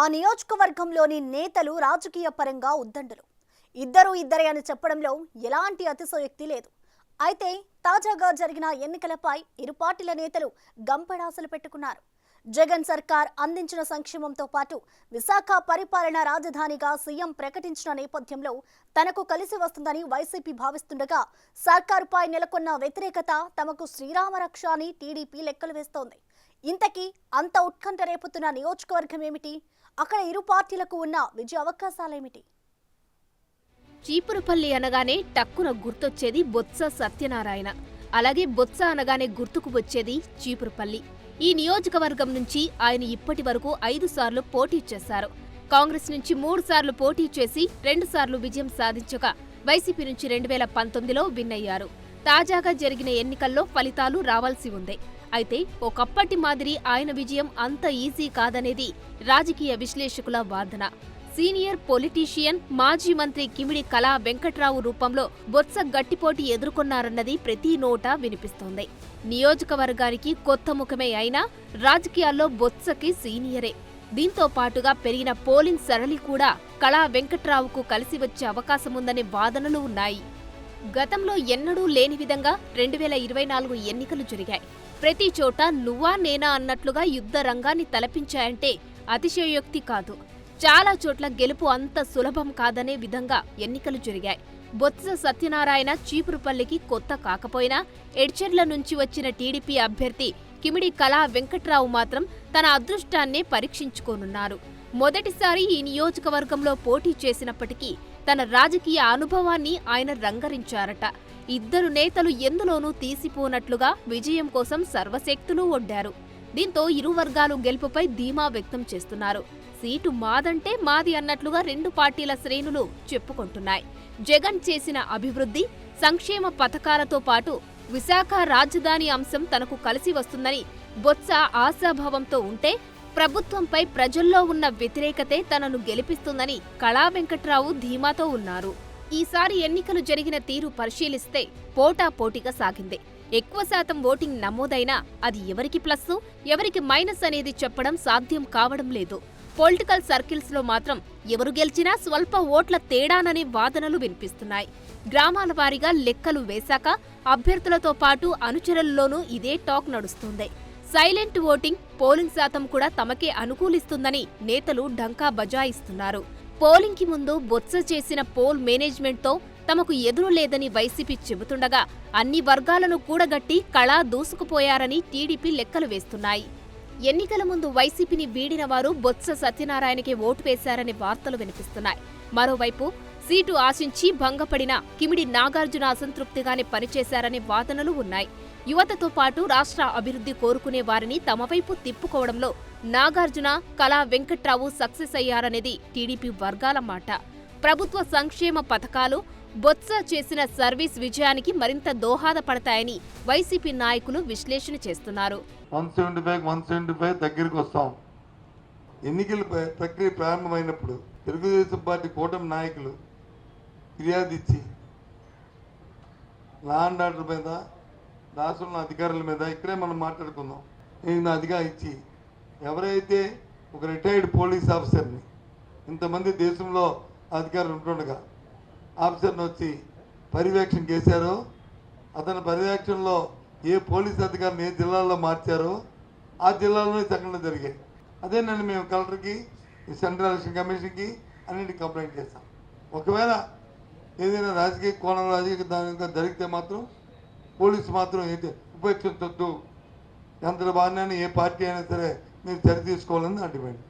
ఆ నియోజకవర్గంలోని నేతలు రాజకీయ పరంగా ఉద్దండులు. ఇద్దరే అని చెప్పడంలో ఎలాంటి అతిశయోక్తి లేదు. అయితే తాజాగా జరిగిన ఎన్నికలపై ఇరు పార్టీల నేతలు గంపెడాసలు పెట్టుకున్నారు. జగన్ సర్కార్ అందించిన సంక్షేమంతో పాటు విశాఖ పరిపాలన రాజధానిగా సీఎం ప్రకటించిన నేపథ్యంలో తనకు కలిసి వస్తుందని వైసీపీ భావిస్తుండగా, సర్కారుపై నెలకొన్న వ్యతిరేకత తమకు శ్రీరామరక్ష అని టీడీపీ లెక్కలు వేస్తోంది. ఇంతకీ అంత ఉత్కంఠ రేపుతున్న నియోజకవర్గం ఏమిటి? అక్కడ ఇరు పార్టీలకు ఉన్న విజయ అవకాశాలేమిటి? చీపురుపల్లి అనగానే టక్కున గుర్తొచ్చేది బొత్స సత్యనారాయణ. అలాగే బొత్స అనగానే గుర్తుకు వచ్చేది చీపురుపల్లి. ఈ నియోజకవర్గం నుంచి ఆయన ఇప్పటి వరకు 5 సార్లు పోటీ చేశారు. కాంగ్రెస్ నుంచి 3 సార్లు పోటీ చేసి 2 సార్లు విజయం సాధించగా, వైసీపీ నుంచి 2019లో విన్ అయ్యారు. తాజాగా జరిగిన ఎన్నికల్లో ఫలితాలు రావాల్సి ఉంది. అయితే ఒకప్పటి మాదిరి ఆయన విజయం అంత ఈజీ కాదనేది రాజకీయ విశ్లేషకుల వాదన. సీనియర్ పొలిటీషియన్, మాజీ మంత్రి కిమిడి కళా వెంకట్రావు రూపంలో బొత్స గట్టిపోటీ ఎదుర్కొన్నారన్నది ప్రతి నోటా వినిపిస్తోంది. నియోజకవర్గానికి కొత్త ముఖమే అయినా రాజకీయాల్లో బొత్సకి సీనియరే. దీంతో పాటుగా పెరిగిన పోలింగ్ సరళి కూడా కళా వెంకట్రావుకు కలిసి వచ్చే అవకాశముందనే వాదనలు ఉన్నాయి. గతంలో ఎన్నడూ లేని విధంగా 2024 ఎన్నికలు జరిగాయి. ప్రతి చోట నువ్వా నేనా అన్నట్లుగా యుద్ధ రంగాన్ని తలపించాయంటే అతిశయోక్తి కాదు. చాలా చోట్ల గెలుపు అంత సులభం కాదనే విధంగా ఎన్నికలు జరిగాయి. బొత్స సత్యనారాయణ చీపురుపల్లికి కొత్త కాకపోయినా ఎడ్చెర్ల నుంచి వచ్చిన టీడీపీ అభ్యర్థి కిమిడి కళా వెంకట్రావు మాత్రం తన అదృష్టాన్నే పరీక్షించుకోనున్నారు. మొదటిసారి ఈ నియోజకవర్గంలో పోటీ చేసినప్పటికీ తన రాజకీయ అనుభవాన్ని ఆయన రంగరించారట. ఇద్దరు నేతలు ఎందులోనూ తీసిపోనట్లుగా విజయం కోసం సర్వశక్తులు ఒడ్డారు. దీంతో ఇరు వర్గాలు గెలుపుపై ధీమా వ్యక్తం చేస్తున్నారు. సీటు మాదంటే మాది అన్నట్లుగా 2 పార్టీల శ్రేణులు చెప్పుకుంటున్నాయి. జగన్ చేసిన అభివృద్ధి, సంక్షేమ పథకాలతో పాటు విశాఖ రాజధాని అంశం తనకు కలిసి వస్తుందని బొత్స ఆశాభావంతో ఉంటే, ప్రభుత్వంపై ప్రజల్లో ఉన్న వ్యతిరేకతే తనను గెలిపిస్తుందని కళా వెంకట్రావు ధీమాతో ఉన్నారు. ఈసారి ఎన్నికలు జరిగిన తీరు పరిశీలిస్తే పోటాపోటీగా సాగింది. ఎక్కువ శాతం ఓటింగ్ నమోదైనా అది ఎవరికి ప్లస్, ఎవరికి మైనస్ అనేది చెప్పడం సాధ్యం కావడం లేదు. పొలిటికల్ సర్కిల్స్ లో మాత్రం ఎవరు గెలిచినా స్వల్ప ఓట్ల తేడాననే వాదనలు వినిపిస్తున్నాయి. గ్రామాల వారీగా లెక్కలు వేశాక అభ్యర్థులతో పాటు అనుచరుల్లోనూ ఇదే టాక్ నడుస్తుంది. సైలెంట్ ఓటింగ్, పోలింగ్ శాతం కూడా తమకే అనుకూలిస్తుందని నేతలు ఢంకా బజాయిస్తున్నారు. పోలింగ్ కి ముందు బొత్స చేసిన పోల్ మేనేజ్మెంట్తో తమకు ఎదురు లేదని వైసీపీ చెబుతుండగా, అన్ని వర్గాలను కూడగట్టి కళా దూసుకుపోయారని టీడీపీ లెక్కలు వేస్తున్నాయి. ఎన్నికల ముందు వైసీపీని వీడిన వారు బొత్స సత్యనారాయణకే ఓటు వేశారనే వార్తలు వినిపిస్తున్నాయి. మరోవైపు సీటు ఆశించి భంగపడిన కిమిడి నాగార్జున అసంతృప్తిగానే పనిచేశారనే వాదనలు ఉన్నాయి. యువతతో పాటు రాష్ట్ర అభివృద్ధి కోరుకునే వారిని తమ వైపు తిప్పుకోవడంలో నాగార్జున, కళా వెంకట్రావు సక్సెస్ అయ్యారనేది టీడీపీ వర్గాల మాట. ప్రభుత్వ సంక్షేమ పథకాలు బొత్స చేసిన సర్వీస్ విజయానికి మరింత దోహదపడతాయని వైసీపీ నాయకులు విశ్లేషణ చేస్తున్నారు. 175 దగ్గరికి వస్తాం. ఎన్నికల ప్రక్రియ ప్రారంభమైనప్పుడు తెలుగుదేశం పార్టీ కూటమి నాయకులు ఫిర్యాదు ఇచ్చి లా అండ్ ఆర్డర్ మీద, రాష్ట్రంలో అధికారుల మీద ఇక్కడే మనం మాట్లాడుకుందాం. నేను అదిగా ఇచ్చి ఎవరైతే ఒక రిటైర్డ్ పోలీస్ ఆఫీసర్ని, ఇంతమంది దేశంలో అధికారులు ఉంటుండగా ఆఫీసర్ని వచ్చి పర్యవేక్షణ చేశారో, అతని పర్యవేక్షణలో ఏ పోలీస్ అధికారిని ఏ జిల్లాలో మార్చారో ఆ జిల్లాలోనే సంఘటనలు జరిగాయి. అదేనండి మేము కలెక్టర్కి, సెంట్రల్ ఎలక్షన్ కమిషన్కి అన్నింటికి కంప్లైంట్ చేస్తాం. ఒకవేళ ఏదైనా రాజకీయ కోణం, రాజకీయ దానిగా జరిగితే మాత్రం పోలీసు మాత్రం ఉపేక్షించొద్దు. ఎంత బాగానే ఏ పార్టీ అయినా సరే మీరు చర్య తీసుకోవాలని నా డిమాండ్.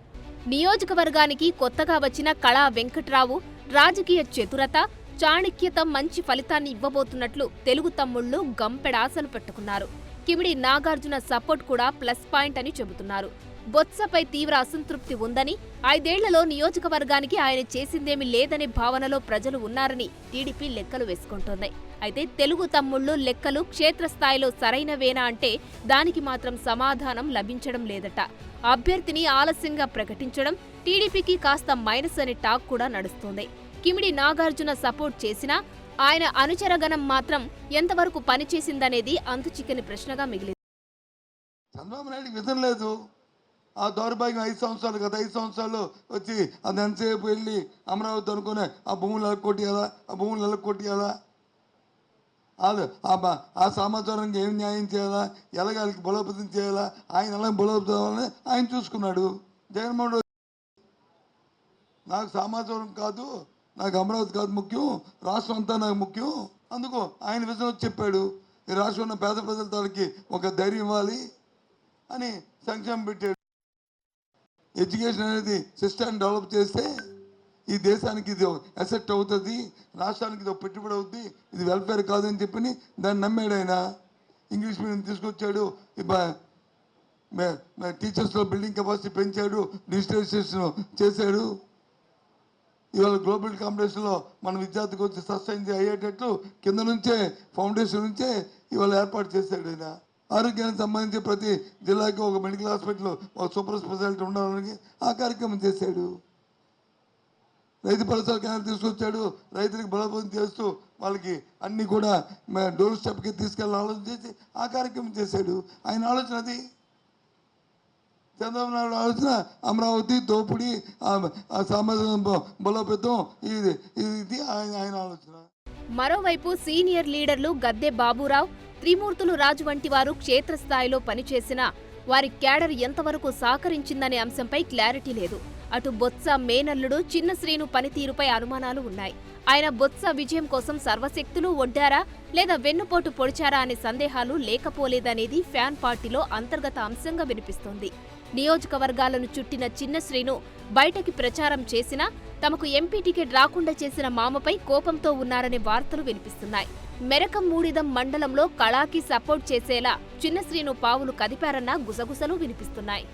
నియోజకవర్గానికి కొత్తగా వచ్చిన కళా వెంకట్రావు రాజకీయ చతురత, చాణక్యత మంచి ఫలితాన్ని ఇవ్వబోతున్నట్లు తెలుగు తమ్ముళ్లు గంపెడాసలు పెట్టుకున్నారు. కిమిడి నాగార్జున సపోర్ట్ కూడా ప్లస్ పాయింట్ అని చెబుతున్నారు. బొత్సపై తీవ్ర అసంతృప్తి ఉందని, 5 ఏళ్లలో నియోజకవర్గానికి ఆయన చేసిందేమీ లేదనే భావనలో ప్రజలు ఉన్నారని టీడీపీ లెక్కలు వేసుకుంటోంది. అయితే తెలుగు తమ్ముళ్లు లెక్కలు క్షేత్రస్థాయిలో సరైనవేనా అంటే దానికి మాత్రం సమాధానం లభించడం లేదట. అభ్యర్థిని ఆలస్యంగా ప్రకటించడం టీడీపీకి కాస్త మైనస్ అనే టాక్ కూడా నడుస్తోంది. కిమిడి నాగార్జున సపోర్ట్ చేసినా ఆయన అనుచరగణం మాత్రం ఎంతవరకు పనిచేసిందనేది అంతుచిక్కని ప్రశ్నగా మిగిలింది. చంద్రబాబు నాయుడికి విజన్ లేదు, ఆ దౌర్భాగ్యం 5 సంవత్సరాలు కదా, 5 సంవత్సరాలు వచ్చి అది ఎంతసేపు వెళ్ళి అమరావతి అనుకునే ఆ భూములు ఎలక్కొట్టియాలా, ఆ భూములు ఎలక్కొట్టియాలా, ఆ సమాచారానికి ఏం న్యాయం చేయాలా, ఎలాగ బలోపేతం చేయాలా, ఆయన ఎలా బలోపేతం అవ్వాలని ఆయన చూసుకున్నాడు. జగన్మోహన్ రెడ్డి నాకు సమాచారం కాదు, నాకు అమరావతి కాదు ముఖ్యం, రాష్ట్రం అంతా నాకు ముఖ్యం, అందుకు ఆయన విజన్ వచ్చి చెప్పాడు ఈ రాష్ట్రం ఉన్న పేద ప్రజల తాలకి ఒక ధైర్యం ఇవ్వాలి అని సంక్షేమం పెట్టాడు. ఎడ్యుకేషన్ అనేది సిస్టమ్ డెవలప్ చేస్తే ఈ దేశానికి ఇది అసెట్ అవుతుంది, రాష్ట్రానికి ఇది పెట్టుబడి అవుతుంది, ఇది వెల్ఫేర్ కాదని చెప్పని దాన్ని నమ్మాడు ఆయన. ఇంగ్లీష్ మీడియం తీసుకొచ్చాడు, టీచర్స్లో బిల్డింగ్ కెపాసిటీ పెంచాడు, డిజిటలైజేషన్ చేశాడు. ఇవాళ గ్లోబల్ కాంపిటీషన్లో మన విద్యార్థికి వచ్చి సస్టైన్ అయ్యేటట్లు కింద నుంచే ఫౌండేషన్ నుంచే ఇవాళ ఏర్పాటు చేశాడు ఆయన. ఆరోగ్యానికి సంబంధించి ప్రతి జిల్లాకి ఒక మెడికల్ హాస్పిటల్, ఒక సూపర్ స్పెషాలిటీ ఉండాలని ఆ కార్యక్రమం చేశాడు. రైతు భరోసా కేంద్రం తీసుకొచ్చాడు, రైతులకు బలోపేతం చేస్తూ వాళ్ళకి అన్నీ కూడా డోర్ స్టెప్కి తీసుకెళ్ళాలని ఆలోచన చేసి ఆ కార్యక్రమం చేశాడు. ఆయన ఆలోచన అది. చంద్రబాబు నాయుడు ఆలోచన అమరావతి, దోపిడీ, సామాజిక బలోపేతం, ఇది ఆయన ఆలోచన. మరోవైపు సీనియర్ లీడర్లు గద్దె బాబురావు, త్రిమూర్తులు రాజు వంటి వారు క్షేత్రస్థాయిలో పనిచేసినా వారి క్యాడర్ ఎంతవరకు సహకరించిందనే అంశంపై క్లారిటీ లేదు. అటు బొత్స మేనల్లుడు చిన్న శ్రీను పనితీరుపై అనుమానాలు ఉన్నాయి. ఆయన బొత్స విజయం కోసం సర్వశక్తులు ఒడ్డారా లేదా వెన్నుపోటు పొడిచారా అనే సందేహాలు లేకపోలేదనేది ఫ్యాన్ పార్టీలో అంతర్గత అంశంగా వినిపిస్తోంది. నియోజకవర్గాలను చుట్టిన చిన్న శ్రీను బయటకి ప్రచారం చేసినా తమకు ఎంపీ టికెట్ రాకుండా చేసిన మామపై కోపంతో ఉన్నారనే వార్తలు వినిపిస్తున్నాయి. మెరకమూడిదం మండలంలో కళాకి సపోర్ట్ చేసేలా చిన్న శ్రీను పావులు కదిపారన్న గుసగుసలు వినిపిస్తున్నాయి.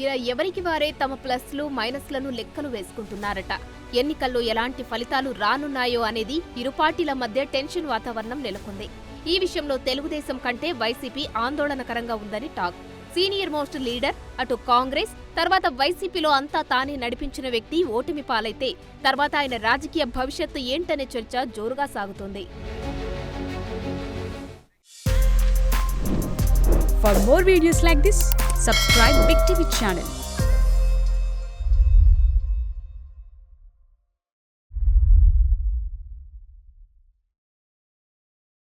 ఇలా ఎవరికి వారే తమ ప్లస్లు మైనస్లను లెక్కలు వేసుకుంటున్నారట. ఎన్నికల్లో ఎలాంటి ఫలితాలు రానున్నాయో అనేది ఇరు పార్టీల మధ్య టెన్షన్ వాతావరణం నెలకొంది. ఈ విషయంలో తెలుగుదేశం కంటే వైసీపీ ఆందోళనకరంగా ఉందని టాక్. సీనియర్ మోస్ట్ లీడర్ అటు కాంగ్రెస్, తర్వాత వైసీపీలో అంతా తానే నడిపించిన వ్యక్తి ఓటమి పాలైతే తర్వాత ఆయన రాజకీయ భవిష్యత్తు ఏంటనే చర్చ జోరుగా సాగుతోంది. For more videos like this, subscribe Big TV channel.